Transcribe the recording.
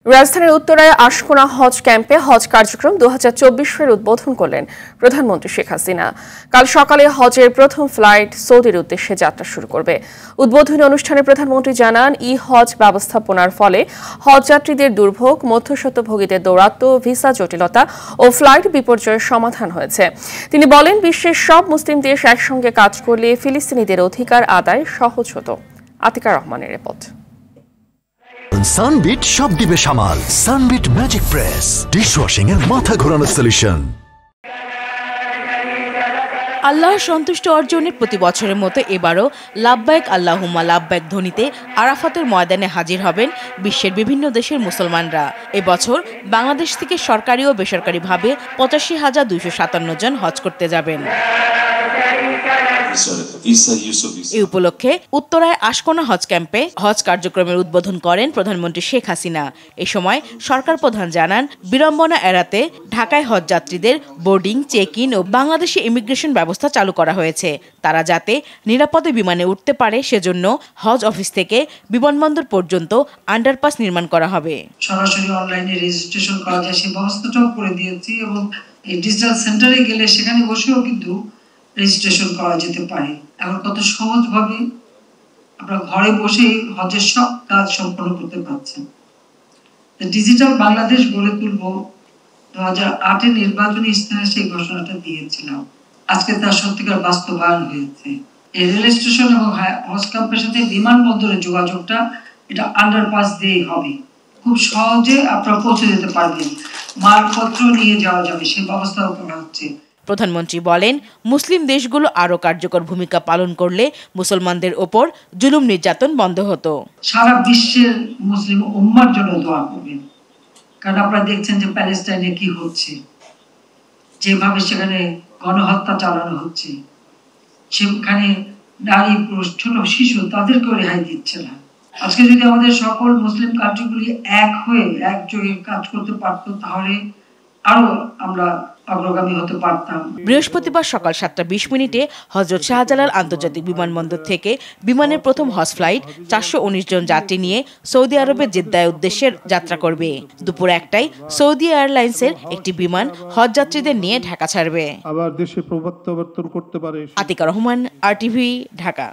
রাজধানীর উত্তরায় আশকোনা হজ ক্যাম্পে হজ কার্যক্রম 2024 উদ্বোধন করলেন প্রধানমন্ত্রী শেখ হাসিনা। কাল সকালে হজের প্রথম ফ্লাইট সৌদির উদ্দেশ্যে যাত্রা শুরু করবে। উদ্বোধনী অনুষ্ঠানে প্রধানমন্ত্রী জানান, হজ ব্যবস্থাপনার ফলে হজযাত্রীদের দুর্ভোগ, মধ্যস্বত্বভোগীদের দৌরাত্ম্য, ভিসা জটিলতা ও ফ্লাইট বিপর্যয়ের সমাধান হয়েছে। তিনি বলেন, বিশ্বের সব মুসলিম দেশ একসঙ্গে কাজ করলে ফিলিস্তিনিদের অধিকার আদায় সহজ হতো। আতিকা রহমানের রিপোর্ট। সানবিট সব দিবে সামাল। সানবিট ম্যাজিক প্রেস ডিশওয়াশিং এর মাথা ঘোরানো সলিউশন। আল্লাহর সন্তুষ্ট অর্জনের প্রতি বছরের মতো এবারও লাব্বাইক আল্লাহুম্মা লাব্বাইক ধ্বনিতে আরাফাতের ময়দানে হাজির হবেন বিশ্বের বিভিন্ন দেশের মুসলমানরা। এবছর বাংলাদেশ থেকে সরকারি ও বেসরকারিভাবে ৮৫,২৫৭ জন হজ করতে যাবেন। এই উপলক্ষে উত্তরায় আশকোনা হজ ক্যাম্পে হজ কার্যক্রমের উদ্বোধন করেন প্রধানমন্ত্রী শেখ হাসিনা। এ সময় সরকার প্রধান জানান, বিড়ম্বনা এড়াতে ঢাকায় হজ যাত্রীদের বোর্ডিং, চেক ইন ও বাংলাদেশি ইমিগ্রেশন ব্যবস্থা চালু করা হয়েছে। তারা যাতে নিরাপদে বিমানে উঠতে পারে সেজন্য হজ অফিস থেকে বিমানবন্দর পর্যন্ত আন্ডারপাস নির্মাণ করা হবে। সরাসরি অনলাইনে রেজিস্ট্রেশন করা যায় সেই ব্যবস্থাটাও করে দিয়েছি এবং এই ডিজিটাল সেন্টারে গেলে সেখানে বসেও কিন্তু রেজিস্ট্রেশন করা যেতে পারে। এখন কত সহজভাবে আপনারা ঘরে বসেই হজের সব কাজ সম্পন্ন করতে পারছেন। ডিজিটাল বাংলাদেশ গড়ে তুলব 2008 নির্বাচনী ইস্তেহারে সেই ঘোষণাটা দিয়েছিলাম। আজকে তার সত্যিকার বাস্তবায়ন হয়েছে। এই রেল স্টেশন এবং হজ ক্যাম্পের সাথে বিমানবন্দরের যোগাযোগটা এটা আন্ডারপাস দিয়েই হবে। খুব সহজে আপনারা পৌঁছে যেতে পারবেন, মালপত্র নিয়ে যাওয়া যাবে, সেই ব্যবস্থাও করা হচ্ছে। প্রধানমন্ত্রী বলেন, মুসলিম দেশগুলো আরো কার্যকর ভূমিকা পালন করলে মুসলমানদের ওপর জুলুম নির্যাতন বন্ধ হতো। সারা বিশ্বের মুসলিম উম্মার জন্য দোয়া করবেন, কারণ আপনারা দেখছেন যে প্যালেস্টাইনে কি হচ্ছে, যেভাবে সেখানে গণহত্যা চালানো হচ্ছে, সেখানে নারী, পুরুষ, ছোট শিশু তাদেরকেও রেহাই দিচ্ছে না। আজকে যদি আমাদের সকল মুসলিম কান্ট্রিগুলি এক হয়ে একযোগে কাজ করতে পারতো, তাহলে আরো আমরা অগ্রগামী হতে পারতাম। বৃহস্পতিবার সকাল 7:20 হযরত শাহজালাল আন্তর্জাতিক বিমানবন্দর থেকে বিমানের প্রথম হজ ফ্লাইট 419 জন যাত্রী নিয়ে সৌদি আরবের জেদ্দার উদ্দেশ্যে যাত্রা করবে। দুপুর 1টায় সৌদি এয়ারলাইন্সের একটি বিমান হজ যাত্রীদের নিয়ে ঢাকা ছাড়বে। আবার দেশে প্রত্যাবর্তন করতে পারে। আতিকা রহমান, RTV, ঢাকা।